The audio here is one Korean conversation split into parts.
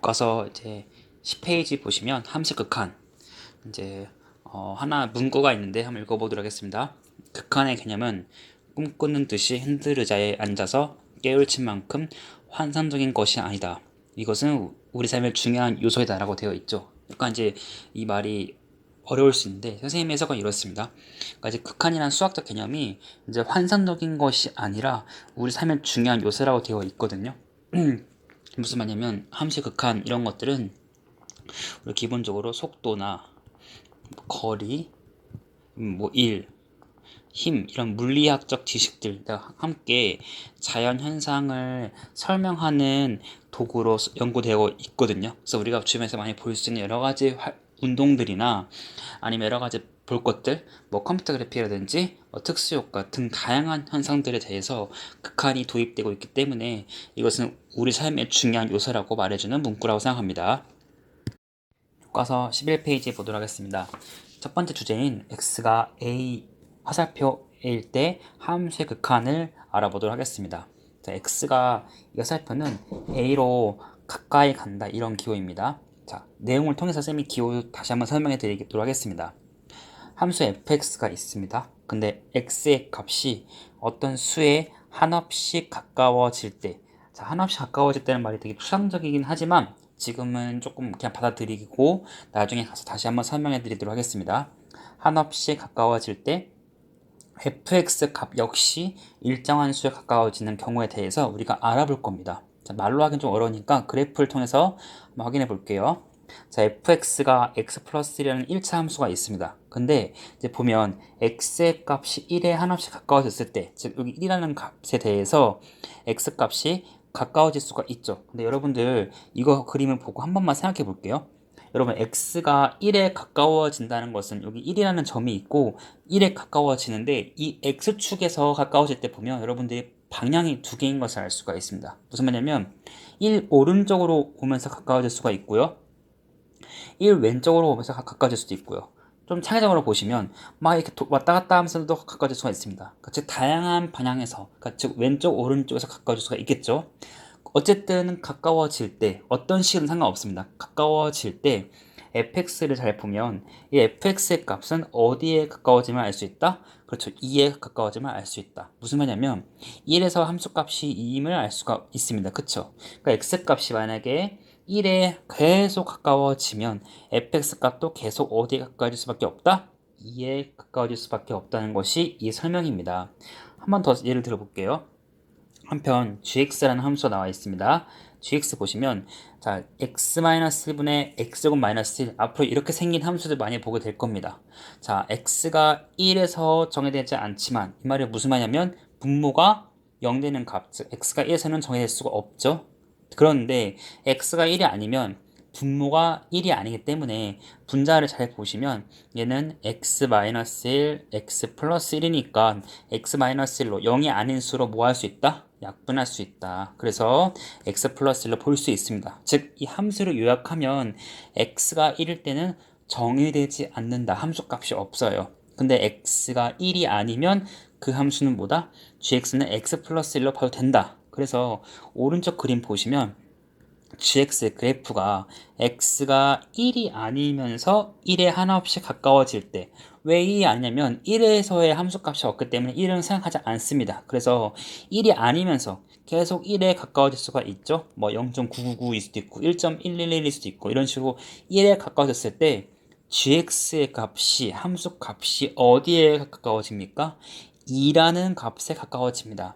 교과서 이제 10페이지 보시면 함수 극한 이제 하나 문구가 있는데 한번 읽어보도록 하겠습니다. 극한의 개념은 꿈꾸는 듯이 핸들 의자에 앉아서 깨우칠 만큼 환상적인 것이 아니다. 이것은 우리 삶의 중요한 요소이다라고 되어 있죠. 약간 이제 이 말이 어려울 수 있는데 선생님의 해석은 이렇습니다. 그러니까 이제 극한이라는 수학적 개념이 이제 환상적인 것이 아니라 우리 삶의 중요한 요소라고 되어 있거든요. 무슨 말이냐면 함수 극한 이런 것들은 우리 기본적으로 속도나 거리, 일, 힘 이런 물리학적 지식들과 함께 자연 현상을 설명하는 도구로 연구되고 있거든요. 그래서 우리가 주변에서 많이 볼 수 있는 여러 가지 운동들이나 아니면 여러 가지 볼 것들, 뭐 컴퓨터 그래픽이라든지 특수 효과 등 다양한 현상들에 대해서 극한이 도입되고 있기 때문에 이것은 우리 삶의 중요한 요소라고 말해주는 문구라고 생각합니다. 교과서 11페이지 보도록 하겠습니다. 첫 번째 주제인 x가 a 화살표일 때 함수의 극한을 알아보도록 하겠습니다. 자, x가 이 화살표는 a로 가까이 간다 이런 기호입니다. 자, 내용을 통해서 쌤이 기호 다시 한번 설명해 드리도록 하겠습니다. 함수 fx가 있습니다. 근데 x의 값이 어떤 수에 한없이 가까워질 때, 자, 한없이 가까워질 때는 말이 되게 추상적이긴 하지만 지금은 조금 그냥 받아들이고 나중에 가서 다시 한번 설명해 드리도록 하겠습니다. 한없이 가까워질 때 fx 값 역시 일정한 수에 가까워지는 경우에 대해서 우리가 알아볼 겁니다. 자, 말로 하긴 좀 어려우니까 그래프를 통해서 한번 확인해 볼게요. 자, fx가 x 플러스 1이라는 1차 함수가 있습니다. 근데 이제 보면 x의 값이 1에 한없이 가까워졌을 때, 즉 여기 1이라는 값에 대해서 x 값이 가까워질 수가 있죠. 근데 여러분들 이거 그림을 보고 한 번만 생각해 볼게요. 여러분 x가 1에 가까워진다는 것은 여기 1이라는 점이 있고 1에 가까워지는데 이 x축에서 가까워질 때 보면 여러분들이 방향이 두 개인 것을 알 수가 있습니다. 무슨 말이냐면 1 오른쪽으로 오면서 가까워질 수가 있고요. 1 왼쪽으로 오면서 가까워질 수도 있고요. 좀 창의적으로 보시면 막 이렇게 왔다 갔다 하면서도 가까워질 수가 있습니다. 그러니까 즉 다양한 방향에서, 그러니까 즉 왼쪽 오른쪽에서 가까워질 수가 있겠죠. 어쨌든 가까워질 때 어떤 식은 상관없습니다. 가까워질 때 fx를 잘 보면 이 fx의 값은 어디에 가까워지면 알 수 있다? 그렇죠. 2에 가까워지면 알 수 있다. 무슨 말이냐면 1에서 함수값이 2임을 알 수가 있습니다. 그쵸? 그러니까 x값이 만약에 1에 계속 가까워지면 fx 값도 계속 어디에 가까워질 수밖에 없다? 2에 가까워질 수밖에 없다는 것이 이 설명입니다. 한 번 더 예를 들어 볼게요. 한편 gx라는 함수가 나와 있습니다. gx 보시면 자 x-1분의 x제곱 마이너스 1 앞으로 이렇게 생긴 함수들 많이 보게 될 겁니다. 자 x가 1에서 정해되지 않지만 이 말이 무슨 말이냐면 분모가 0 되는 값, 즉 x가 1에서는 정해질 수가 없죠. 그런데 x가 1이 아니면 분모가 1이 아니기 때문에 분자를 잘 보시면 얘는 x-1, x 플러스 1이니까 x-1로 0이 아닌 수로 뭐 할 수 있다? 약분할 수 있다. 그래서 x 플러스 1로 볼 수 있습니다. 즉 이 함수를 요약하면 x가 1일 때는 정의되지 않는다. 함수값이 없어요. 근데 x가 1이 아니면 그 함수는 뭐다? gx는 x 플러스 1로 봐도 된다. 그래서 오른쪽 그림 보시면 gx 그래프가 x가 1이 아니면서 1에 하나없이 가까워질 때 왜 1이 아니냐면 1에서의 함수값이 없기 때문에 1은 생각하지 않습니다. 그래서 1이 아니면서 계속 1에 가까워질 수가 있죠. 뭐 0.999일 수도 있고 1.111일 수도 있고 이런 식으로 1에 가까워졌을 때 gx의 값이 함수 값이 어디에 가까워집니까? 2라는 값에 가까워집니다.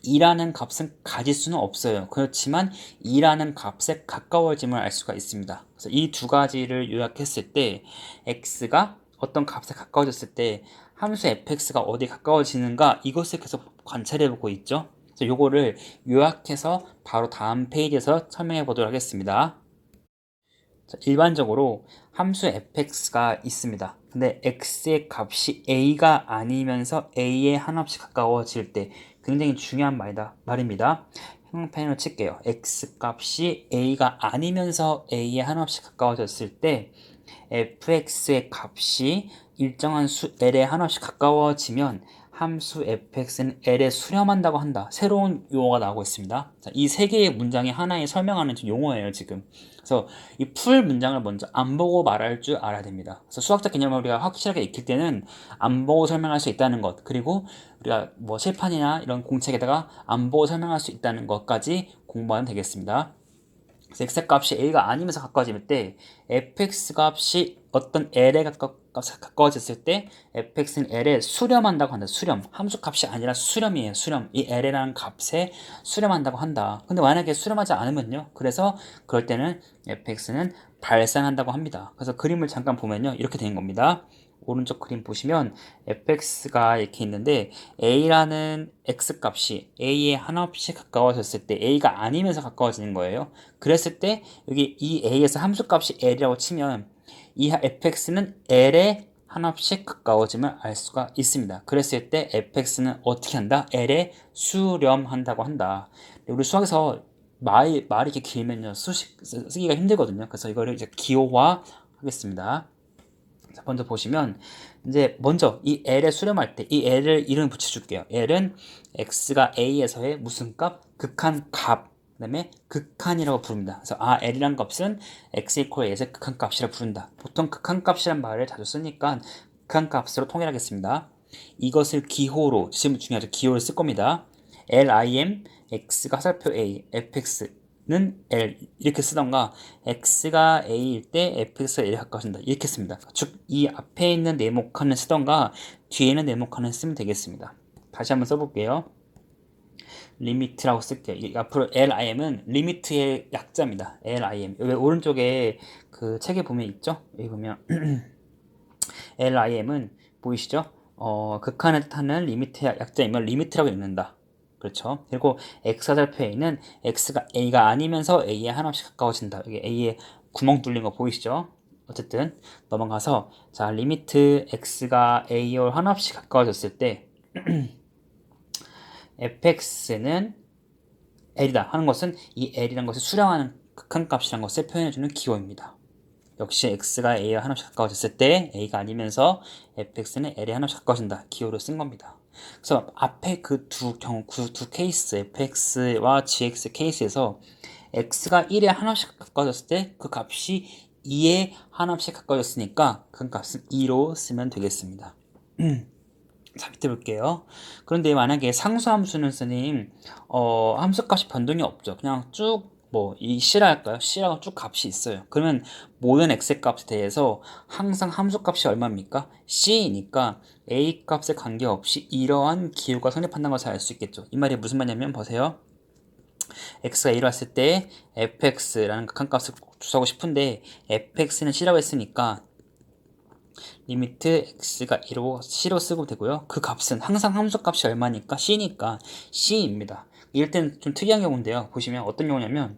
2라는 값은 가질 수는 없어요. 그렇지만 2라는 값에 가까워짐을 알 수가 있습니다. 그래서 이 두 가지를 요약했을 때 x가 어떤 값에 가까워졌을 때 함수 fx가 어디에 가까워지는가 이것을 계속 관찰해 보고 있죠. 그래서 요거를 요약해서 바로 다음 페이지에서 설명해 보도록 하겠습니다. 자, 일반적으로 함수 fx가 있습니다. 근데 x의 값이 a가 아니면서 a에 한없이 가까워질 때 굉장히 중요한 말입니다. 형용펜으로 칠게요. x 값이 a가 아니면서 a에 한없이 가까워졌을 때 fx의 값이 일정한 수 l에 한없이 가까워지면 함수 fx는 l에 수렴한다고 한다. 새로운 용어가 나오고 있습니다. 자, 이 세 개의 문장이 하나에 설명하는 용어예요, 지금. 그래서 이 풀 문장을 먼저 안 보고 말할 줄 알아야 됩니다. 그래서 수학적 개념을 우리가 확실하게 익힐 때는 안 보고 설명할 수 있다는 것, 그리고 우리가 뭐 실판이나 이런 공책에다가 안 보고 설명할 수 있다는 것까지 공부하면 되겠습니다. 그래서 x 값이 a가 아니면서 가까워질 때 fx 값이 어떤 l에 가까워졌을 때 fx는 l에 수렴한다고 한다. 수렴. 함수 값이 아니라 수렴이에요. 수렴. 이 l이라는 값에 수렴한다고 한다. 근데 만약에 수렴하지 않으면요. 그래서 그럴 때는 fx는 발산한다고 합니다. 그래서 그림을 잠깐 보면요. 이렇게 되는 겁니다. 오른쪽 그림 보시면 fx가 이렇게 있는데 a라는 x값이 a에 한없이 가까워졌을 때 a가 아니면서 가까워지는 거예요. 그랬을 때 여기 이 a에서 함수값이 l이라고 치면 이 fx는 l에 한없이 가까워짐을 알 수가 있습니다. 그랬을 때 fx는 어떻게 한다? l에 수렴한다고 한다. 우리 수학에서 말이 이렇게 길면요 쓰기가 힘들거든요. 그래서 이거를 이제 기호화 하겠습니다. 자, 먼저 보시면 이제 먼저 이 l에 수렴할 때 이 l을 이름 붙여줄게요. l은 x가 a에서의 무슨 값? 극한 값. 그다음에 극한이라고 부릅니다. 그래서 l이란 값은 x equal a에서 극한 값이라 부른다. 보통 극한 값이란 말을 자주 쓰니까 극한 값으로 통일하겠습니다. 이것을 기호로, 지금 중요하죠. 기호를 쓸 겁니다. lim x가 화살표 a fx는 l 이렇게 쓰던가 x가 a일 때 fx가 l에 가까워진다 이렇게 씁니다. 즉 이 앞에 있는 네모칸을 쓰던가 뒤에 있는 네모칸을 쓰면 되겠습니다. 다시 한번 써볼게요. 리미트라고 쓸게요. 앞으로 lim은 리미트의 약자입니다. lim 여기 오른쪽에 그 책에 보면 있죠? 여기 보면 lim은 보이시죠? 극한을 뜻하는 리미트의 약자이면 리미트라고 읽는다. 그렇죠. 그리고 x 화살표 a는 x가 a가 아니면서 a에 한없이 가까워진다. 여기 a에 구멍 뚫린 거 보이시죠? 어쨌든 넘어가서 자 리미트 x가 a에 한없이 가까워졌을 때 fx는 l이다 하는 것은 이 l이라는 것을 수렴하는 극한값이라는 것을 표현해주는 기호입니다. 역시 x가 a에 한없이 가까워졌을 때 a가 아니면서 fx는 l에 한없이 가까워진다. 기호로 쓴 겁니다. 그래서 앞에 그 두 케이스 fx와 gx 케이스에서 x가 1에 한없씩 가까워졌을 때 그 값이 2에 한없씩 가까워졌으니까 그 값은 2로 쓰면 되겠습니다. 자 밑에 볼게요. 그런데 만약에 상수함수는 선생님 함수값이 변동이 없죠. 그냥 쭉 뭐 이 C라 할까요? C라고 쭉 값이 있어요. 그러면 모든 X 값에 대해서 항상 함수값이 얼마입니까? C이니까 A 값에 관계없이 이러한 기호가 성립한다는 것을 알 수 있겠죠. 이 말이 무슨 말이냐면 보세요. x가 1로 왔을 때 fx라는 극한값을 주소하고 싶은데 fx는 C라고 했으니까 리미트 x가 1로 C로 쓰고 되고요. 그 값은 항상 함수값이 얼마니까 C니까 C입니다. 이럴 때는 좀 특이한 경우인데요. 보시면 어떤 경우냐면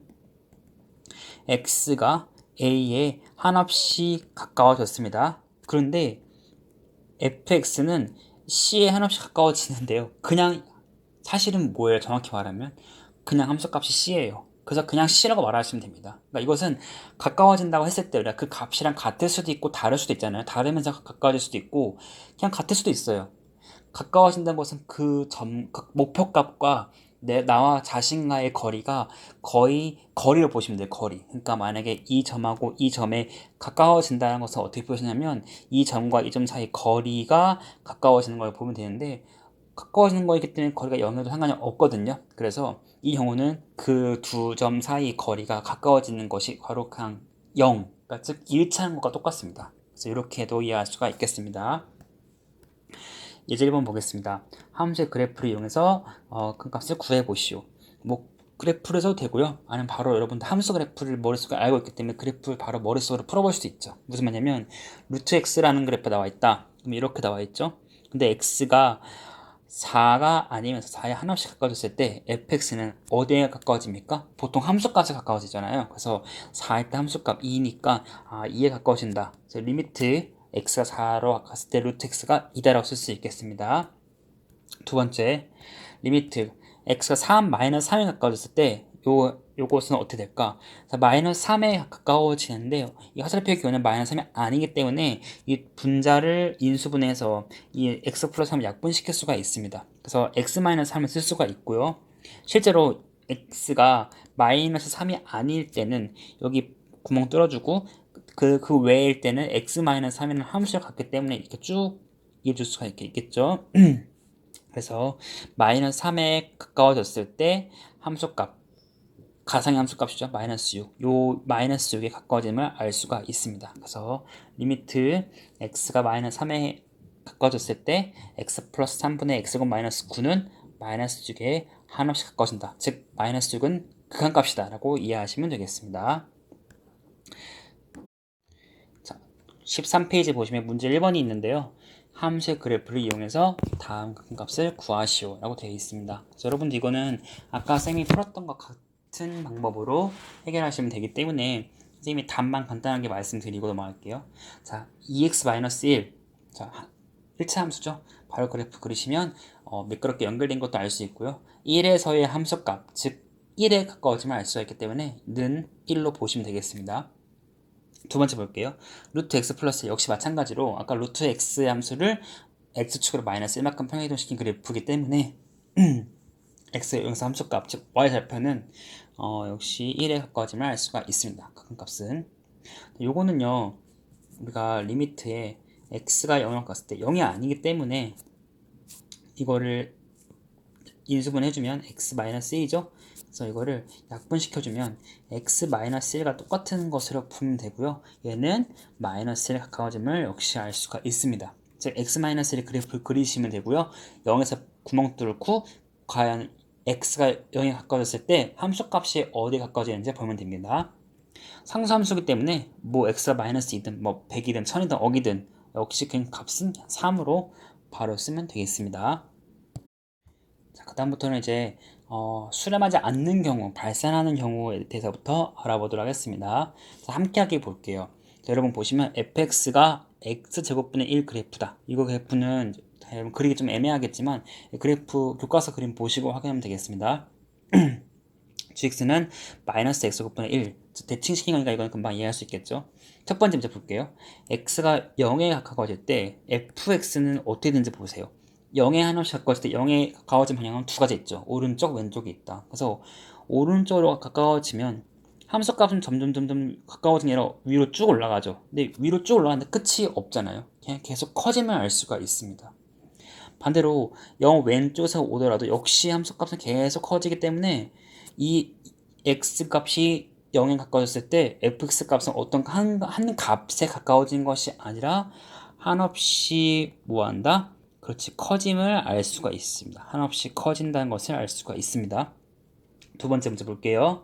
x가 a에 한없이 가까워졌습니다. 그런데 fx는 C에 한없이 가까워지는데요. 그냥 사실은 뭐예요? 정확히 말하면 그냥 함수값이 C예요. 그래서 그냥 C라고 말하시면 됩니다. 그러니까 이것은 가까워진다고 했을 때 우리가 그 값이랑 같을 수도 있고 다를 수도 있잖아요. 다르면서 가까워질 수도 있고 그냥 같을 수도 있어요. 가까워진다는 것은 그 목표값과 나와 자신과의 거리가 거의 거리로 보시면 돼요. 거리. 그러니까 만약에 이 점하고 이 점에 가까워진다는 것은 어떻게 보시냐면 이 점과 이 점 사이 거리가 가까워지는 걸 보면 되는데 가까워지는 거이기 때문에 거리가 0에도 상관이 없거든요. 그래서 이 경우는 그 두 점 사이 거리가 가까워지는 것이 바로 그냥 0, 그러니까 즉 일치하는 것과 똑같습니다. 그래서 이렇게도 이해할 수가 있겠습니다. 예제 1번 보겠습니다. 함수의 그래프를 이용해서 그 값을 구해보시오. 뭐 그래프를 써도 되고요. 아니면 바로 여러분들 함수 그래프를 머릿속에 알고 있기 때문에 그래프를 바로 머릿속으로 풀어볼 수도 있죠. 무슨 말이냐면 루트 x라는 그래프가 나와 있다. 그럼 이렇게 나와 있죠. 근데 x가 4가 아니면서 4에 한없이 가까워졌을 때 fx는 어디에 가까워집니까? 보통 함수값에 가까워지잖아요. 그래서 4일 때 함수값 2니까 2에 가까워진다. 그래서 리미트 x가 4로 갔을 때 루트 x가 2다라고 쓸 수 있겠습니다. 두 번째 리미트 x가 3 마이너스 3에 가까워졌을 때 요것은 어떻게 될까? 자, 마이너스 3에 가까워지는데 이 화살표의 기호는 마이너스 3이 아니기 때문에 이 분자를 인수분해해서 이 x 플러스 3을 약분시킬 수가 있습니다. 그래서 x 마이너스 3을 쓸 수가 있고요. 실제로 x가 마이너스 3이 아닐 때는 여기 구멍 뚫어주고 그 외일 때는 x 마이너스 3이라는 함수를 갖기 때문에 이렇게 쭉 이어줄 수가 있겠죠. 그래서 마이너스 3에 가까워졌을 때 함수값, 가상의 함수값이죠. 마이너스 6. 요 마이너스 6에 가까워짐을 알 수가 있습니다. 그래서 리미트 x가 마이너스 3에 가까워졌을 때 x 플러스 3분의 x곱 마이너스 9는 마이너스 6에 한없이 가까워진다. 즉 마이너스 6은 극한값이다 라고 이해하시면 되겠습니다. 자, 13페이지 보시면 문제 1번이 있는데요. 함수의 그래프를 이용해서 다음 극한값을 구하시오 라고 되어 있습니다. 그래서 여러분들 이거는 아까 쌤이 풀었던 것 같은 방법으로 해결하시면 되기 때문에 선생님이 답만 간단하게 말씀드리고 넘어갈게요. 자, 2x-1 자, 1차 함수죠. 바로 그래프 그리시면 매끄럽게 연결된 것도 알 수 있고요. 1에서의 함수값, 즉 1에 가까워지면 알 수가 있기 때문에 는 1로 보시면 되겠습니다. 두 번째 볼게요. 루트 x 플러스 역시 마찬가지로 아까 루트 x 함수를 x축으로 마이너스 1만큼 평행이동시킨 그래프이기 때문에 x의 여기서 함수값, 즉 y좌표는 역시 1에 가까워짐을 알 수가 있습니다. 극한값은. 요거는요, 우리가 리미트에 x가 0으로 갔을 때 0이 아니기 때문에 이거를 인수분 해주면 x-1이죠. 그래서 이거를 약분시켜주면 x-1과 똑같은 것으로 풀면 되고요. 얘는 마이너스 1에 가까워짐을 역시 알 수가 있습니다. 즉 x-1의 그래프를 그리시면 되고요. 0에서 구멍 뚫고 과연 x가 0에 가까워졌을 때 함수값이 어디에 가까워지는지 보면 됩니다. 상수함수기 때문에 뭐 x가 마이너스 2든 뭐 100이든 1000이든 억이든 역시 그 값은 3으로 바로 쓰면 되겠습니다. 자, 그 다음부터는 이제 수렴하지 않는 경우, 발산하는 경우에 대해서부터 알아보도록 하겠습니다. 자, 함께하기 볼게요. 자, 여러분 보시면 fx가 x제곱분의 1 그래프다. 이거 그래프는 여러분 그리기 좀 애매하겠지만 그래프 교과서 그림 보시고 확인하면 되겠습니다. gx는 마이너스 x제곱분의 1. 대칭시킨 거니까 이건 금방 이해할 수 있겠죠. 첫 번째 문제 볼게요. x가 0에 가까워질 때 fx는 어떻게 되는지 보세요. 0에 하나씩 가까워질 때 0에 가까워진 방향은 두 가지 있죠. 오른쪽, 왼쪽이 있다. 그래서 오른쪽으로 가까워지면 함수값은 점점 가까워진 얘로 위로 쭉 올라가죠. 근데 위로 쭉 올라가는데 끝이 없잖아요. 그냥 계속 커지면 알 수가 있습니다. 반대로 0 왼쪽에서 오더라도 역시 함수값은 계속 커지기 때문에 이 x값이 0에 가까워졌을 때 fx값은 어떤 한 값에 가까워진 것이 아니라 한없이 뭐한다? 그렇지, 커짐을 알 수가 있습니다. 한없이 커진다는 것을 알 수가 있습니다. 두 번째 문제 볼게요.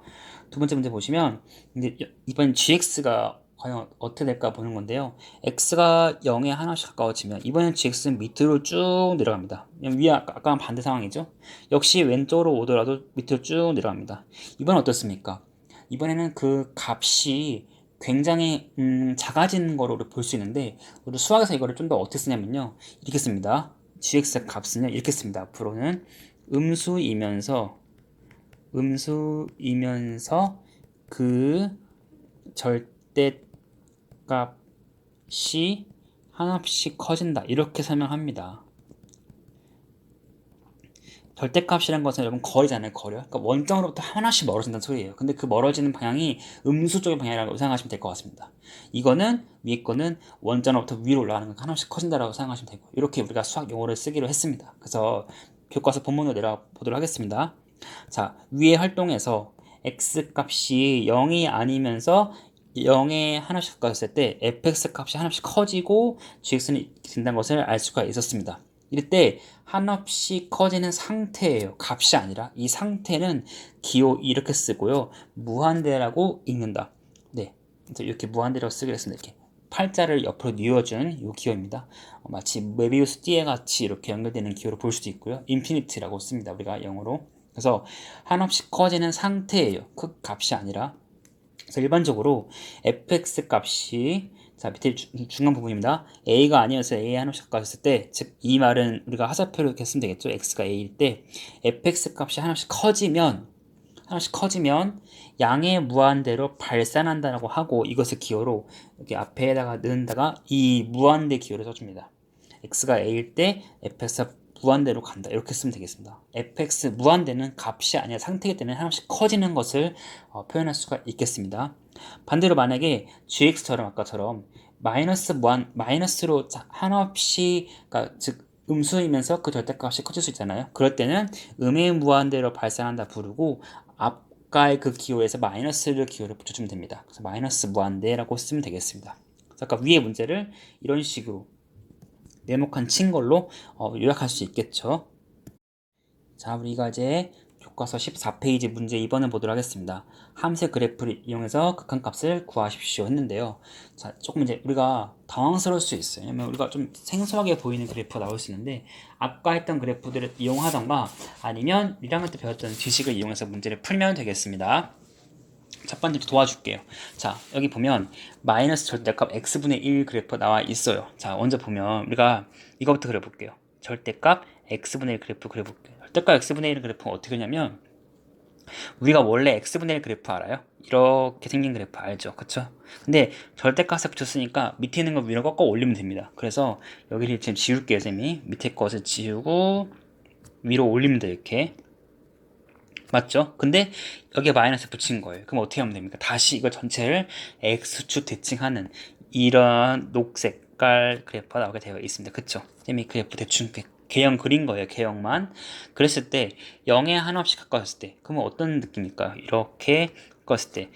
두 번째 문제 보시면 이제 이번 gx가 과연 어떻게 될까 보는 건데요. x가 0에 하나씩 가까워지면 이번엔 gx는 밑으로 쭉 내려갑니다. 위에 아까랑 반대 상황이죠. 역시 왼쪽으로 오더라도 밑으로 쭉 내려갑니다. 이번엔 어떻습니까? 이번에는 그 값이 굉장히 작아지는 거로 볼 수 있는데 우리 수학에서 이거를 좀 더 어떻게 쓰냐면요. 이렇게 씁니다. gx 값은요. 이렇게 씁니다. 앞으로는 음수이면서 그 절대값이 하나씩 커진다. 이렇게 설명합니다. 절대값이란 것은 여러분 거리잖아요. 거리요. 그러니까 원점으로부터 하나씩 멀어진다는 소리예요. 근데 그 멀어지는 방향이 음수 쪽의 방향이라고 생각하시면 될 것 같습니다. 이거는 위에 거는 원점으로부터 위로 올라가는 건 하나씩 커진다라고 생각하시면 되고 이렇게 우리가 수학 용어를 쓰기로 했습니다. 그래서 교과서 본문으로 내려가 보도록 하겠습니다. 자, 위에 활동에서 x값이 0이 아니면서 0에 하나씩 가까워졌을 때 fx값이 하나씩 커지고 gx는 된다는 것을 알 수가 있었습니다. 이럴 때 한없이 커지는 상태예요. 값이 아니라 이 상태는 기호 이렇게 쓰고요. 무한대라고 읽는다. 네, 그래서 이렇게 무한대라고 쓰기로 했습니다. 이렇게 팔자를 옆으로 뉘어준 이 기호입니다. 마치 메비우스 띠에 같이 이렇게 연결되는 기호로 볼 수도 있고요. 인피니트라고 씁니다. 우리가 영어로. 그래서 한없이 커지는 상태예요. 그 값이 아니라. 그래서 일반적으로 fx 값이 자 밑에 중간 부분입니다. a가 아니어서 a에 한없이 가까워졌을 때, 즉 이 말은 우리가 화살표로 이렇게 쓰면 되겠죠. x가 a일 때 fx 값이 한없이 커지면 하나씩 커지면 양의 무한대로 발산한다라고 하고 이것을 기호로 여기 앞에다가 넣는다가 이 무한대 기호를 써줍니다. x가 a일 때 fx가 무한대로 간다 이렇게 쓰면 되겠습니다. fx 무한대는 값이 아니라 상태이기 때문에 하나씩 커지는 것을 표현할 수가 있겠습니다. 반대로 만약에 gx처럼 아까처럼 마이너스 무한 마이너스로 한없이 그러니까 즉 음수이면서 그 절대값이 커질 수 있잖아요. 그럴 때는 음의 무한대로 발산한다 부르고 앞가의 그 기호에서 마이너스를 기호를 붙여주면 됩니다. 그래서 마이너스 무한대라고 쓰면 되겠습니다. 아까 위의 문제를 이런 식으로 네모칸 친 걸로 요약할 수 있겠죠. 자, 우리가 이제 교과서 14페이지 문제 2번을 보도록 하겠습니다. 함수 그래프를 이용해서 극한값을 구하십시오 했는데요. 자, 조금 이제 우리가 당황스러울 수 있어요. 왜냐면 우리가 좀 생소하게 보이는 그래프가 나올 수 있는데 아까 했던 그래프들을 이용하던가 아니면 1학년 때 배웠던 지식을 이용해서 문제를 풀면 되겠습니다. 첫 번째 도와줄게요. 자, 여기 보면 마이너스 절대값 x분의 1 그래프 나와 있어요. 자, 먼저 보면 우리가 이거부터 그려볼게요. 절대값 x분의 1 그래프 그려볼게요. 절대값 x분의 1 그래프는 어떻게 그냐면 우리가 원래 x분의 1 그래프 알아요? 이렇게 생긴 그래프 알죠? 그쵸? 근데 절대값에 붙였으니까 밑에 있는 거 위로 꺾어 올리면 됩니다. 그래서 여기를 지금 지울게요, 쌤이. 밑에 것을 지우고 위로 올리면 돼, 이렇게. 맞죠? 근데 여기에 마이너스 붙인 거예요. 그럼 어떻게 하면 됩니까? 다시 이거 전체를 x축 대칭하는 이런 녹색깔 그래프가 나오게 되어 있습니다. 그쵸? 쌤이 그래프 대충 개형 그린 거예요. 개형만. 그랬을 때 0에 한없이 가까웠을 때 그러면 어떤 느낌일까요? 이렇게 가까웠을 때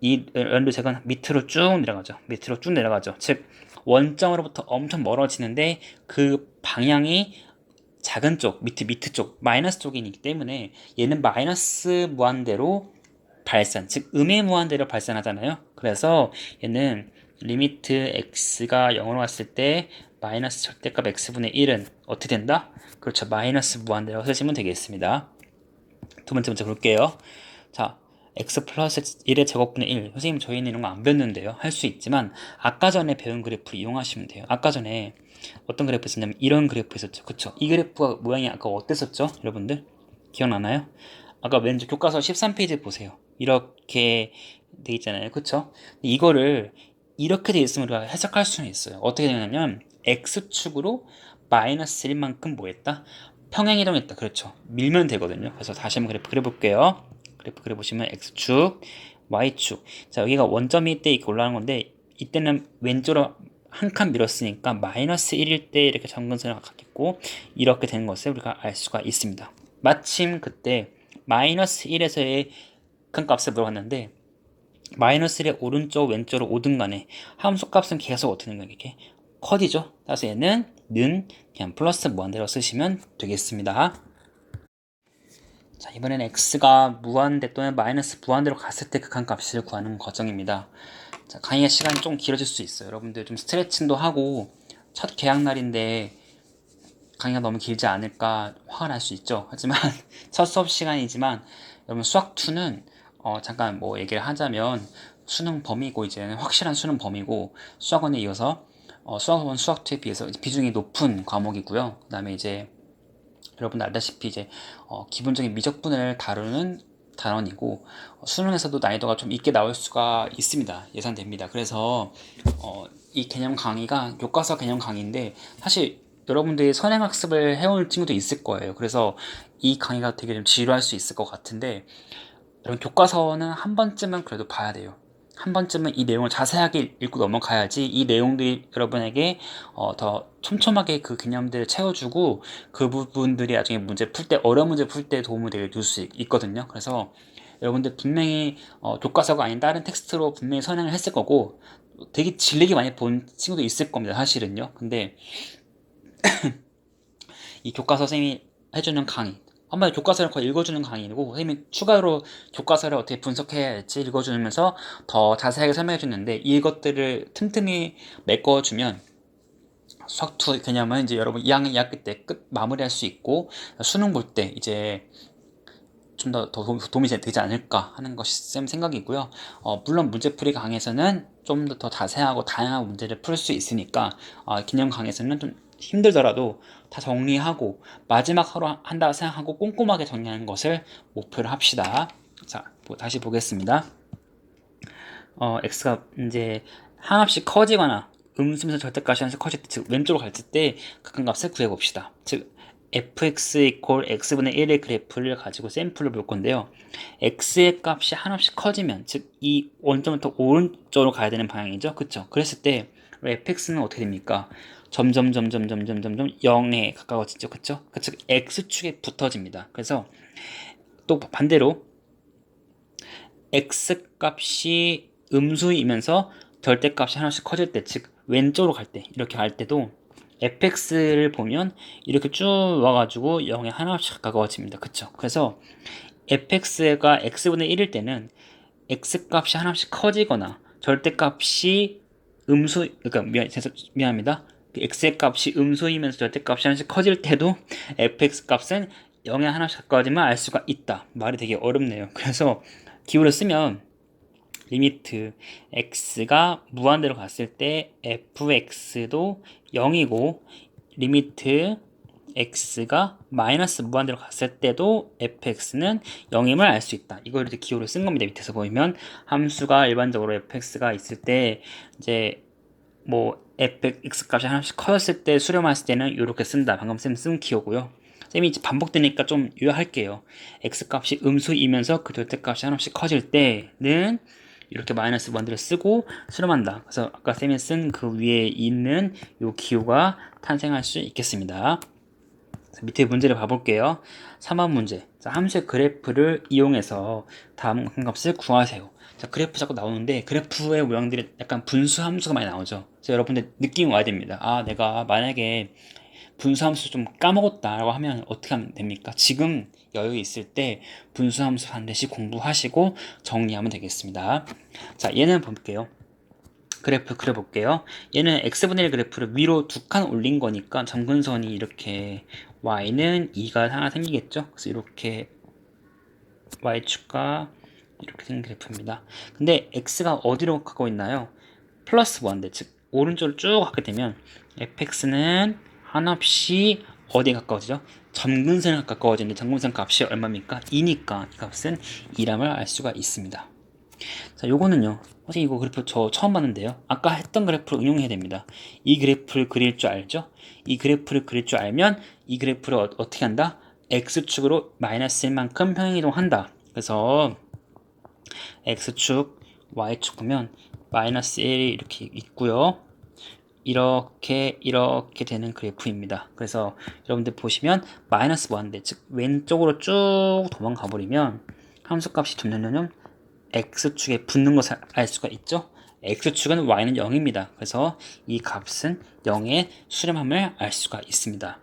이 연두색은 밑으로 쭉 내려가죠. 밑으로 쭉 내려가죠. 즉 원점으로부터 엄청 멀어지는데 그 방향이 작은 쪽, 밑에 쪽, 마이너스 쪽이기 때문에 얘는 마이너스 무한대로 발산, 즉 음의 무한대로 발산하잖아요. 그래서 얘는 리미트 x가 0으로 갔을 때 마이너스 절대값 x분의 1은 어떻게 된다? 그렇죠. 마이너스 무한대로 쓰시면 되겠습니다. 두 번째 문제 볼게요. 자, x 플러스 1의 제곱분의 1. 선생님 저희는 이런 거 안 배웠는데요. 할 수 있지만 아까 전에 배운 그래프를 이용하시면 돼요. 아까 전에 어떤 그래프 있었냐면 이런 그래프 있었죠. 그쵸? 이 그래프가 모양이 아까 어땠었죠? 여러분들? 기억나나요? 아까 왠지 교과서 13페이지 보세요. 이렇게 돼 있잖아요. 그쵸? 이거를 이렇게 돼 있으면 우리가 해석할 수는 있어요. 어떻게 되냐면 x축으로 마이너스 1만큼 뭐 했다? 평행이동했다. 그렇죠. 밀면 되거든요. 그래서 다시 한번 그래프 그려볼게요. 그래프 그려보시면 x축, y축. 자, 여기가 원점이 때 이렇게 올라가는 건데 이때는 왼쪽으로 한 칸 밀었으니까 마이너스 1일 때 이렇게 점근선을 갖겠고 이렇게 되는 것을 우리가 알 수가 있습니다. 마침 그때 마이너스 1에서의 큰 값을 물어봤는데 마이너스 1의 오른쪽 왼쪽으로 오든 간에 함수 값은 계속 어떻게 되는 거예요? 이게 커지죠. 따라서 얘는 는 그냥 플러스 무한대로 쓰시면 되겠습니다. 자, 이번에는 x가 무한대 또는 마이너스 무한대로 갔을 때 극한값을 구하는 과정입니다. 자, 강의의 시간이 좀 길어질 수 있어요. 여러분들 좀 스트레칭도 하고 첫 개학날인데 강의가 너무 길지 않을까 화가 날 수 있죠. 하지만 첫 수업 시간이지만 여러분 수학2는 잠깐 뭐 얘기를 하자면 수능 범위고 이제는 확실한 수능 범위고 수학원에 이어서 수학원 수학2에 비해서 비중이 높은 과목이고요. 그 다음에 이제 여러분 알다시피 이제 기본적인 미적분을 다루는 단원이고 수능에서도 난이도가 좀 있게 나올 수가 있습니다. 예상됩니다. 그래서 이 개념 강의가 교과서 개념 강의인데 사실 여러분들이 선행학습을 해올 친구도 있을 거예요. 그래서 이 강의가 되게 좀 지루할 수 있을 것 같은데 여러분 교과서는 한 번쯤은 그래도 봐야 돼요. 한 번쯤은 이 내용을 자세하게 읽고 넘어가야지 이 내용들이 여러분에게 더 촘촘하게 그 개념들을 채워주고 그 부분들이 나중에 문제 풀 때 어려운 문제 풀 때 도움을 되게 줄 수 있거든요. 그래서 여러분들 분명히 교과서가 아닌 다른 텍스트로 분명히 선행을 했을 거고 되게 질리게 많이 본 친구도 있을 겁니다. 사실은요. 근데 이 교과서 선생님이 해주는 강의 한번 교과서를 거의 읽어주는 강의이고 선생님이 추가로 교과서를 어떻게 분석해야 할지 읽어주면서 더 자세하게 설명해 주는데 이것들을 틈틈이 메꿔주면 수학2 개념은 이제 여러분 2학년 2학기 때 끝 마무리할 수 있고 수능 볼 때 이제 좀 더 도움이 되지 않을까 하는 것이 쌤 생각이고요. 물론 문제풀이 강에서는 좀 더 자세하고 다양한 문제를 풀 수 있으니까 기념 강에서는 좀 힘들더라도 다 정리하고 마지막 하루 한다 생각하고 꼼꼼하게 정리하는 것을 목표로 합시다. 자, 다시 보겠습니다. x가 이제 한없이 커지거나 음수면서 절대값이 한없이 커질 때, 즉 왼쪽으로 갈 때 극한값을 구해봅시다. 즉 fx 이퀄 x분의 1의 그래프를 가지고 샘플을 볼 건데요. x의 값이 한없이 커지면, 즉 이 원점부터 오른쪽으로 가야 되는 방향이죠. 그쵸? 그랬을 때 fx는 어떻게 됩니까? 점점 0에 가까워지죠. 그쵸? 즉 x축에 붙어집니다. 그래서 또 반대로 x 값이 음수이면서 절대값이 하나씩 커질 때, 즉 왼쪽으로 갈 때, 이렇게 갈 때도 fx를 보면 이렇게 쭉 와가지고 0에 하나씩 가까워집니다. 그쵸? 그래서 fx가 x분의 1일 때는 x 값이 하나씩 커지거나 절대값이 그러니까 미안합니다. x의 값이 음수이면서 절대값이 하나씩 커질 때도 fx 값은 0에 하나씩 가까워지면 알 수가 있다. 말이 되게 어렵네요. 그래서 기호를 쓰면 리미트 x가 무한대로 갔을 때 fx도 0이고 리미트 x가 마이너스 무한대로 갔을 때도 fx는 0임을 알 수 있다. 이걸 이렇게 기호를 쓴 겁니다. 밑에서 보이면 함수가 일반적으로 fx가 있을 때 이제 뭐 fx 값이 하나씩 커졌을 때 수렴했을 때는 이렇게 쓴다. 방금 쌤 쓴 기호고요. 쌤이 이제 반복되니까 좀 유효할게요. x 값이 음수이면서 그 절대값이 하나씩 커질 때는 이렇게 마이너스 무한대로 쓰고 수렴한다. 그래서 아까 쌤이 쓴 그 위에 있는 이 기호가 탄생할 수 있겠습니다. 밑에 문제를 봐볼게요. 3번 문제. 자, 함수의 그래프를 이용해서 다음 값을 구하세요. 자, 그래프 자꾸 나오는데 그래프의 모양들이 약간 분수 함수가 많이 나오죠. 그래서 여러분들 느낌이 와야 됩니다. 아, 내가 만약에 분수 함수 좀 까먹었다라고 하면 어떻게 하면 됩니까? 지금 여유 있을 때 분수 함수 반드시 공부하시고 정리하면 되겠습니다. 자, 얘는 볼게요. 그래프 그려볼게요. 얘는 x분의 1 그래프를 위로 두 칸 올린 거니까 점근선이 이렇게 y는 2가 하나 생기겠죠. 그래서 이렇게 y축과 이렇게 생긴 그래프입니다. 근데 x가 어디로 가고 있나요? 플러스 1인데, 즉 오른쪽으로 쭉 가게 되면 fx는 한없이 어디에 가까워지죠? 점근선에 가까워지는데 점근선 값이 얼마입니까? 2니까 이 값은 2람을 알 수가 있습니다. 자, 요거는요. 선생님 이거 그래프 저 처음 봤는데요. 아까 했던 그래프를 응용해야 됩니다. 이 그래프를 그릴 줄 알죠? 이 그래프를 그릴 줄 알면 이 그래프를 어떻게 한다? x축으로 마이너스 1만큼 평행이동한다. 그래서 x축, y축 보면 마이너스 1이 이렇게 있고요. 이렇게 되는 그래프입니다. 그래서 여러분들 보시면 마이너스 1인데, 즉 왼쪽으로 쭉 도망가 버리면 함수값이 점점 x축에 붙는 것을 알 수가 있죠. x축은 y는 0입니다. 그래서 이 값은 0의 수렴함을 알 수가 있습니다.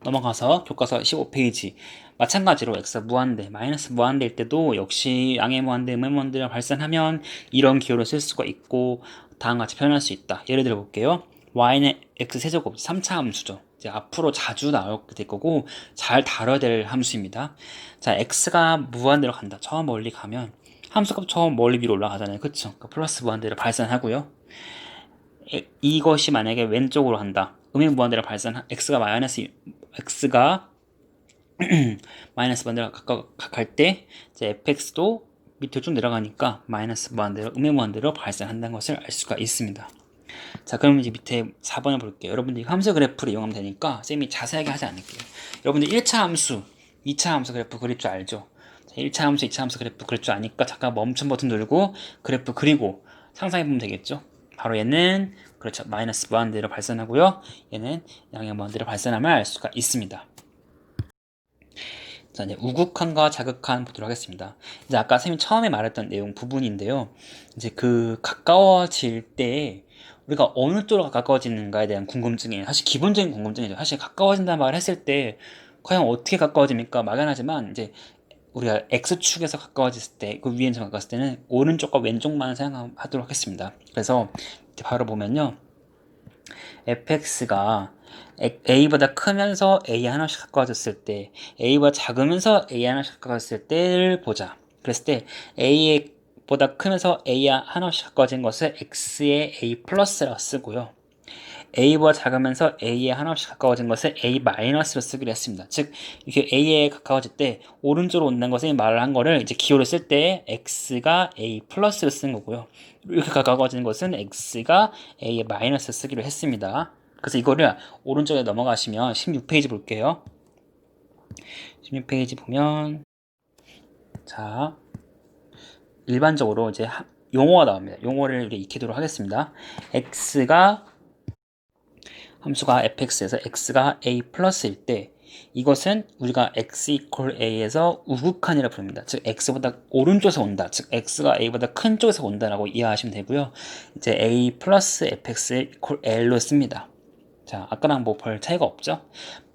넘어가서 교과서 15페이지. 마찬가지로 x가 무한대, 마이너스 무한대일 때도 역시 양의 무한대, 음의 무한대를 발산하면 이런 기호를 쓸 수가 있고 다음과 같이 표현할 수 있다. 예를 들어 볼게요. y는 x세제곱 3차 함수죠. 이제 앞으로 자주 나오게 될 거고 잘 다뤄야 될 함수입니다. 자, x가 무한대로 간다. 저 멀리 가면 함수값 저 멀리 위로 올라가잖아요. 그쵸? 그러니까 플러스 무한대를 발산하고요. 이것이 만약에 왼쪽으로 한다. 음의 무한대를 x가 마이너스 무한대로 갈 때 이제 fx도 밑으로 쭉 내려가니까 마이너스 무한대로 음의 무한대로 발산한다는 것을 알 수가 있습니다. 자, 그럼 이제 밑에 4번을 볼게요. 여러분들이 함수 그래프를 이용하면 되니까 쌤이 자세하게 하지 않을게요. 여러분들 1차 함수, 2차 함수 그래프 그릴 줄 알죠? 자, 1차 함수, 2차 함수 그래프 그릴 줄 아니까 잠깐 멈춤 버튼 누르고 그래프 그리고 상상해보면 되겠죠? 바로 얘는 그렇죠. 마이너스 무한대로 발산하고요. 얘는 양의 무한대로 발산함을 알 수가 있습니다. 자, 이제 우극한과 자극한 보도록 하겠습니다. 이제 아까 쌤이 처음에 말했던 내용 부분인데요. 이제 그 가까워질 때 우리가 어느 쪽으로 가까워지는가에 대한 궁금증이 사실 기본적인 궁금증이죠. 사실 가까워진다는 말을 했을 때 과연 어떻게 가까워집니까? 막연하지만 이제 우리가 x축에서 가까워졌을 때, 그 위에서 가까웠을 때는 오른쪽과 왼쪽만 생각하도록 하겠습니다. 그래서 바로 보면요. fx가 a보다 크면서 a 하나씩 가까워졌을 때, a보다 작으면서 a 하나씩 가까워졌을 때를 보자. 그랬을 때 a보다 크면서 a 하나씩 가까워진 것을 x의 a 플러스라고 쓰고요. a보다 작으면서 a에 하나씩 가까워진 것을 a-로 쓰기로 했습니다. 즉 이게 a에 가까워질 때 오른쪽으로 온다는 것을 말을 한 거를 이제 기호를 쓸 때 x가 a 플러스로 쓴 거고요. 이렇게 가까워지는 것은 x가 a에 마이너스 쓰기로 했습니다. 그래서 이거를 오른쪽에 넘어가시면 16페이지 볼게요. 16페이지 보면 자 일반적으로 이제 용어가 나옵니다. 용어를 우리 익히도록 하겠습니다. 함수가 fx에서 x가 a 플러스일 때 이것은 우리가 x equal a에서 우극한이라 부릅니다. 즉 x보다 오른쪽에서 온다. 즉 x가 a보다 큰 쪽에서 온다라고 이해하시면 되고요. 이제 a 플러스 fx equal l로 씁니다. 자, 아까랑 뭐 별 차이가 없죠?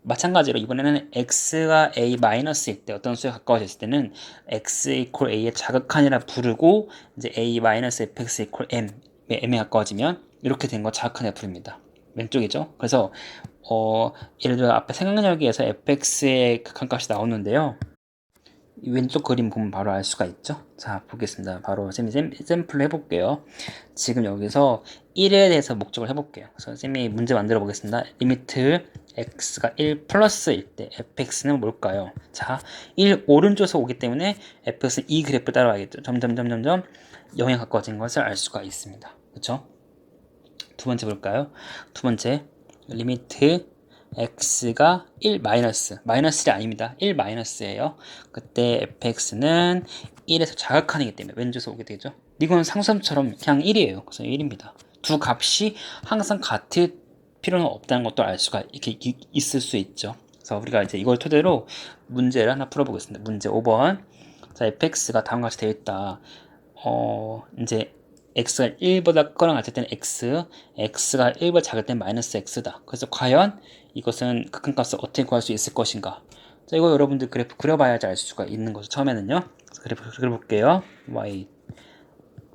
마찬가지로 이번에는 x가 a 마이너스일 때 어떤 수에 가까워졌을 때는 x equal a의 자극한이라 부르고 이제 a 마이너스 fx equal m에 가까워지면 이렇게 된 거 자극한이라 부릅니다. 왼쪽이죠. 그래서 예를 들어 앞에 생각력에서 fx의 극한값이 나오는데요. 이 왼쪽 그림 보면 바로 알 수가 있죠. 자, 보겠습니다. 바로 쌤이 샘플을 해볼게요. 지금 여기서 1에 대해서 목적을 해볼게요. 그래서 쌤이 문제 만들어 보겠습니다. 리미트 x가 1 플러스일 때 fx는 뭘까요? 자, 1 오른쪽에서 오기 때문에 fx 이 그래프 따라가겠죠. 점점 0에 가까워진 것을 알 수가 있습니다. 그렇죠? 두 번째 볼까요? 두 번째 리미트 x가 1 마이너스1이 아닙니다. 1 마이너스예요. 그때 fx는 1에서 자극한이기 때문에 왼쪽에서 오게 되죠. 이건 상수함처럼 그냥 1이에요. 그래서 1입니다. 두 값이 항상 같을 필요는 없다는 것도 알 수가 이렇게 있을 수 있죠. 그래서 우리가 이제 이걸 토대로 문제를 하나 풀어보겠습니다. 문제 5번. 자, fx가 다음과 같이 되어 있다. 이제 x가 1보다 크거나 같을 때는 x가 1보다 작을 때는 마이너스 x다. 그래서 과연 이것은 극한값을 어떻게 구할 수 있을 것인가? 자, 이거 여러분들 그래프 그려봐야지 알 수가 있는 거죠. 처음에는요. 그래프 그려볼게요. y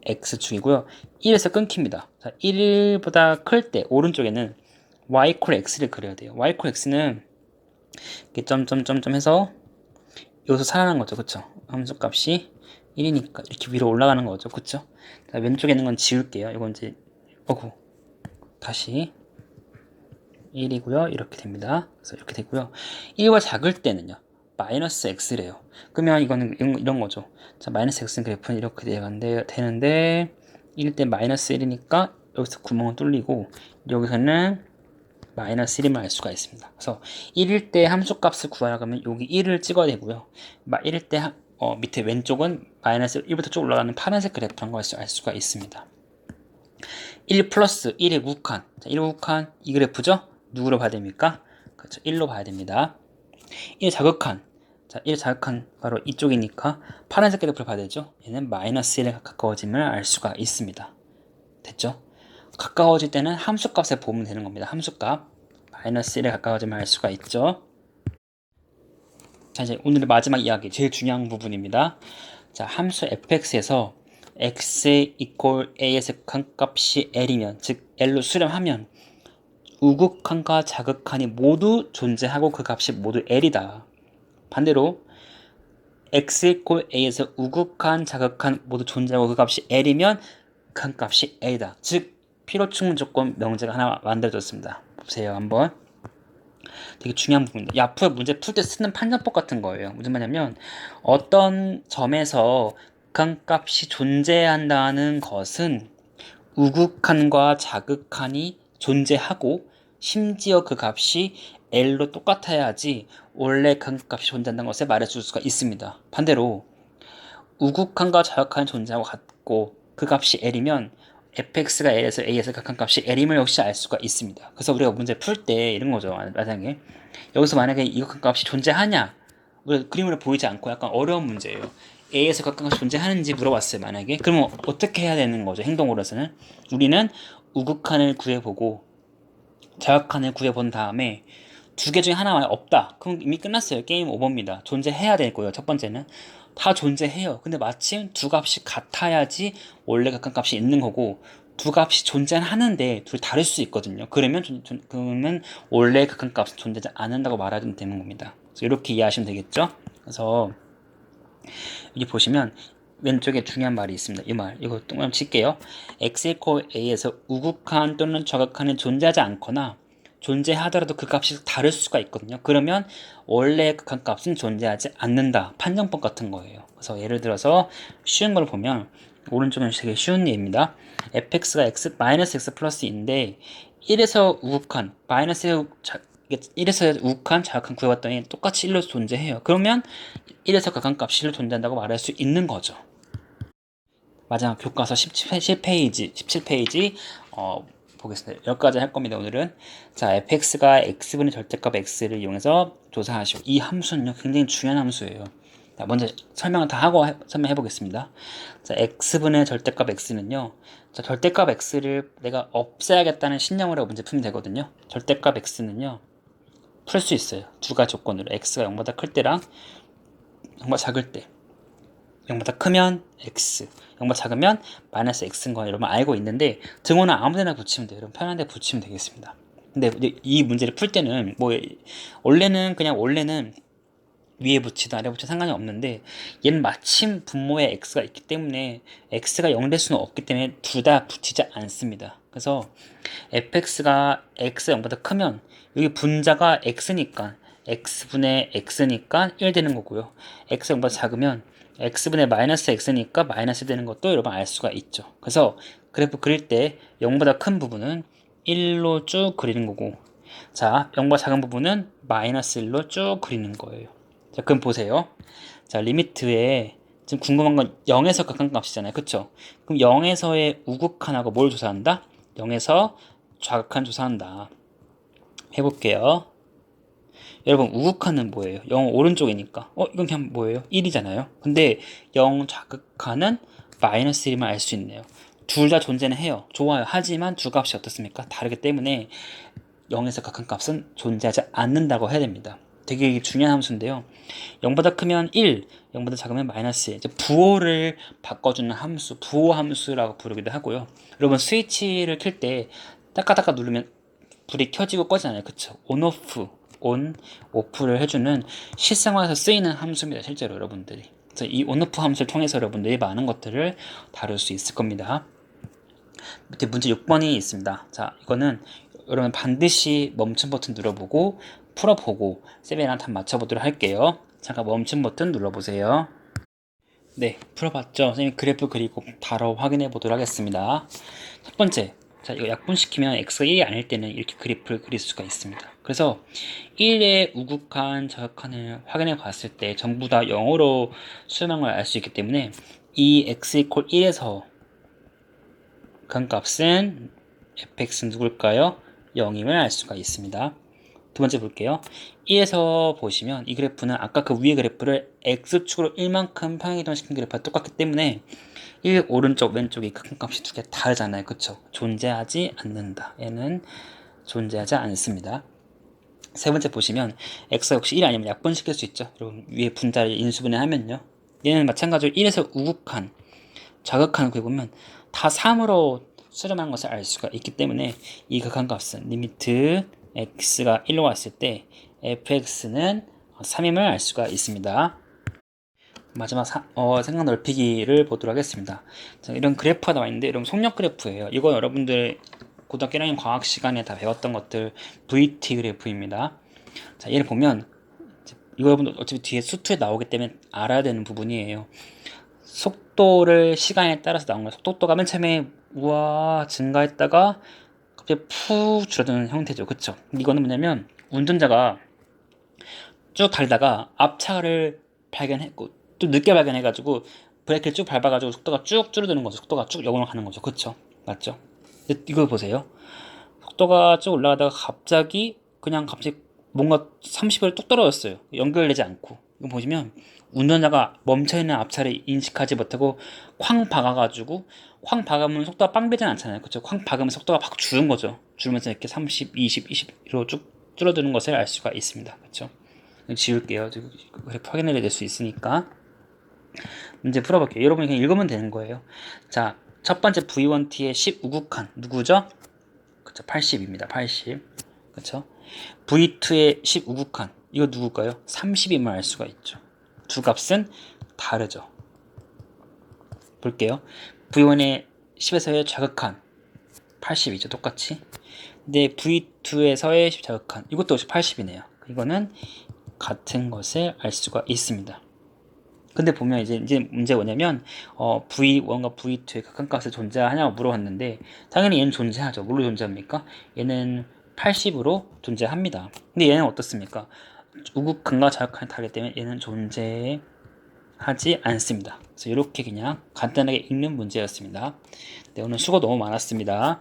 x축이고요. 1에서 끊깁니다. 자, 1보다 클 때 오른쪽에는 y equal x를 그려야 돼요. y equal x는 이렇게 점점점점 해서 여기서 살아나는 거죠. 그쵸? 함수값이 1이니까 이렇게 위로 올라가는 거죠. 그쵸? 자, 왼쪽에 있는 건 지울게요. 이건 이제 다시 1이고요. 이렇게 됩니다. 그래서 이렇게 되고요. 1과 작을 때는요. 마이너스 x래요. 그러면 이거는 이런 거죠. 자, 마이너스 x는 그래프는 이렇게 되는데 1일 때 마이너스 1이니까 여기서 구멍은 뚫리고 여기서는 마이너스 1임을 알 수가 있습니다. 그래서 1일 때 함수값을 구하려고 하면 여기 1을 찍어야 되고요. 1일 때 밑에 왼쪽은 마이너스 1부터 쭉 올라가는 파란색 그래프란 걸 알 수가 있습니다. 1 플러스 1의 우극한. 자, 1의 우극한 이 그래프죠? 누구로 봐야 됩니까? 그렇죠. 1로 봐야 됩니다. 1의 자극한. 자, 1의 자극한 바로 이쪽이니까 파란색 그래프를 봐야 되죠? 얘는 마이너스 1에 가까워짐을 알 수가 있습니다. 됐죠? 가까워질 때는 함수값에 보면 되는 겁니다. 함수값. 마이너스 1에 가까워짐을 알 수가 있죠. 자, 이제 오늘의 마지막 이야기, 제일 중요한 부분입니다. 자, 함수 fx에서 x equal a에서 극한값이 l이면, 즉 l로 수렴하면 우극한과 자극한이 모두 존재하고 그 값이 모두 l이다. 반대로 x equal a에서 우극한, 자극한 모두 존재하고 그 값이 l이면 극한값이 l이다. 즉 필요충분 조건 명제가 하나 만들어졌습니다. 보세요 한번. 되게 중요한 부분입니다. 앞으로 문제 풀 때 쓰는 판정법 같은 거예요. 무슨 말이냐면 어떤 점에서 극한값이 존재한다는 것은 우극한과 자극한이 존재하고 심지어 그 값이 L로 똑같아야지 원래 극한값이 존재한다는 것을 말해줄 수가 있습니다. 반대로 우극한과 자극한이 존재하고 같고 그 값이 L이면 fx가 L에서 A에서 극한값이 L임을 역시 알 수가 있습니다. 그래서 우리가 문제 풀 때 이런 거죠. 만약에 여기서 만약에 이 극한값이 존재하냐, 우리가 그림으로 보이지 않고 약간 어려운 문제예요. A에서 극한값이 존재하는지 물어봤어요. 만약에 그러면 어떻게 해야 되는 거죠? 행동으로서는 우리는 우극한을 구해보고 자극한을 구해본 다음에 두 개 중에 하나만 없다. 그럼 이미 끝났어요. 게임 오버입니다. 존재해야 될 거예요. 첫 번째는 다 존재해요. 근데 마침 두 값이 같아야지 원래 극한값이 있는 거고 두 값이 존재하는데 둘이 다를 수 있거든요. 그러면 원래 극한값은 존재하지 않는다고 말하면 되는 겁니다. 그래서 이렇게 이해하시면 되겠죠. 그래서 여기 보시면 왼쪽에 중요한 말이 있습니다. 이 말, 이거 동그라미 칠게요. x equal a에서 우극한 또는 저극한은 존재하지 않거나 존재하더라도 그 값이 다를 수가 있거든요. 그러면 원래 극한 값은 존재하지 않는다. 판정법 같은 거예요. 그래서 예를 들어서 쉬운 걸 보면 오른쪽은 되게 쉬운 예입니다. fx가 x 마이너스 x 플러스인데 1에서 우극한 마이너스 1에서 우극한 자극한 구해봤더니 똑같이 1로 존재해요. 그러면 1에서 극한값이 1로 존재한다고 말할 수 있는 거죠. 마지막 교과서 17페이지 보겠습니다. 여기까지 할 겁니다. 오늘은 자 fx가 x분의 절대값 x를 이용해서 조사하시오. 이 함수는요 굉장히 중요한 함수예요. 자, 먼저 설명을 다 하고 설명해 보겠습니다. 자 x분의 절대값 x는요, 자 절대값 x를 내가 없애야겠다는 신념으로 문제 풀면 되거든요. 절대값 x는요 풀 수 있어요. 두 가지 조건으로 x가 0보다 클 때랑 0보다 작을 때. 0보다 크면 x, 0보다 작으면 마이너스 x인 거 여러분 알고 있는데 등호는 아무데나 붙이면 돼요. 여러분 편한 데 붙이면 되겠습니다. 근데 이 문제를 풀 때는 뭐 원래는 위에 붙이든 아래 붙이든 상관이 없는데 얘는 마침 분모에 x가 있기 때문에 x가 0 될 수는 없기 때문에 둘 다 붙이지 않습니다. 그래서 fx가 x가 0보다 크면 여기 분자가 x니까 x분의 x니까 1 되는 거고요. x가 0보다 작으면 x분의 마이너스 x니까 마이너스 되는 것도 여러분 알 수가 있죠. 그래서 그래프 그릴 때 0보다 큰 부분은 1로 쭉 그리는 거고, 자 0보다 작은 부분은 마이너스 1로 쭉 그리는 거예요. 자 그럼 보세요. 자 리미트에 지금 궁금한 건 0에서 극한값이잖아요. 그쵸? 그럼 0에서의 우극한하고 뭘 조사한다? 0에서 좌극한 조사한다. 해볼게요. 여러분 우극한은 뭐예요? 0 오른쪽이니까 이건 그냥 뭐예요? 1이잖아요. 근데 0 좌극한은 마이너스 1이면 알 수 있네요. 둘 다 존재는 해요. 좋아요. 하지만 두 값이 어떻습니까? 다르기 때문에 0에서 극한값은 존재하지 않는다고 해야 됩니다. 되게 중요한 함수인데요. 0보다 크면 1, 0보다 작으면 마이너스 1. 부호를 바꿔주는 함수, 부호 함수라고 부르기도 하고요. 여러분 스위치를 켤 때 따까따까 누르면 불이 켜지고 꺼지잖아요. 그쵸? 온, 오프를 해주는 실생활에서 쓰이는 함수입니다. 실제로 여러분들이. 그래서 이 온오프 함수를 통해서 여러분들이 많은 것들을 다룰 수 있을 겁니다. 밑에 문제 6번이 있습니다. 자, 이거는 여러분 반드시 멈춤 버튼 눌러보고 풀어보고 쌤이랑 답 맞춰보도록 할게요. 잠깐 멈춤 버튼 눌러보세요. 네, 풀어봤죠? 선생님이 그래프 그리고 바로 확인해 보도록 하겠습니다. 첫 번째, 자 이거 약분시키면 x가 1이 아닐 때는 이렇게 그래프를 그릴 수가 있습니다. 그래서 1의 우극한 저극한을 확인해 봤을 때 전부 다 0으로 수렴한 걸 알 수 있기 때문에 이 x 이퀄 1에서 극한값은 fx는 누굴까요? 0임을 알 수가 있습니다. 두 번째 볼게요. 1에서 보시면 이 그래프는 아까 그 위의 그래프를 x축으로 1만큼 평행이동시킨 그래프와 똑같기 때문에 1 오른쪽 왼쪽이 극한값이 두 개 다르잖아요. 그쵸? 존재하지 않는다. 얘는 존재하지 않습니다. 세 번째 보시면 x가 역시 1이 아니면 약분시킬 수 있죠. 여러분 위에 분자를 인수분해 하면요. 얘는 마찬가지로 1에서 우극한 자극한 그리고면 다 3으로 수렴한 것을 알 수가 있기 때문에 이 극한값은 리미트 x가 1로 왔을 때 fx는 3임을 알 수가 있습니다. 마지막 생각 넓히기를 보도록 하겠습니다. 자, 이런 그래프가 나와 있는데 이런 속력 그래프예요. 이거 여러분들 고등학교 1학년 과학 시간에 다 배웠던 것들 VT 그래프입니다. 자, 얘를 보면 이거 여러분들 어차피 뒤에 수투에 나오기 때문에 알아야 되는 부분이에요. 속도를 시간에 따라서 나온 거예요. 속도가 맨 처음에 우와 증가했다가 갑자기 푹 줄어드는 형태죠. 그쵸? 이거는 뭐냐면 운전자가 쭉 달리다가 앞차를 발견했고 또 늦게 발견해가지고 브레이크를 쭉 밟아가지고 속도가 쭉 줄어드는 거죠. 속도가 쭉 0으로 가는 거죠. 그쵸? 맞죠? 이거 보세요. 속도가 쭉 올라가다가 갑자기 뭔가 30을 뚝 떨어졌어요. 연결되지 않고. 이거 보시면 운전자가 멈춰있는 앞차를 인식하지 못하고 쾅 박아가지고 쾅 박으면 속도가 빵 되진 않잖아요. 그쵸? 쾅 박으면 속도가 확 줄은 거죠. 줄면서 이렇게 30, 20, 20로 쭉 줄어드는 것을 알 수가 있습니다. 그쵸? 지울게요. 그래프 확인을 해야 될 수 있으니까. 문제 풀어볼게요. 여러분이 그냥 읽으면 되는 거예요. 자, 첫 번째 V1T의 10우극한 누구죠? 그쵸, 80입니다. 80. 그쵸? V2의 10우극한 이거 누굴까요? 30임을 알 수가 있죠. 두 값은 다르죠. 볼게요. V1의 10에서의 자극한 80이죠. 똑같이. 근데 V2에서의 자극한 이것도 역시 80이네요. 이거는 같은 것을 알 수가 있습니다. 근데 보면 이제 문제가 뭐냐면 V1과 V2의 극한값이 존재하냐고 물어봤는데 당연히 얘는 존재하죠. 뭘로 존재합니까? 얘는 80으로 존재합니다. 근데 얘는 어떻습니까? 우극한과 자극한이 다르기 때문에 얘는 존재하지 않습니다. 그래서 이렇게 그냥 간단하게 읽는 문제였습니다. 네, 오늘 수고 너무 많았습니다.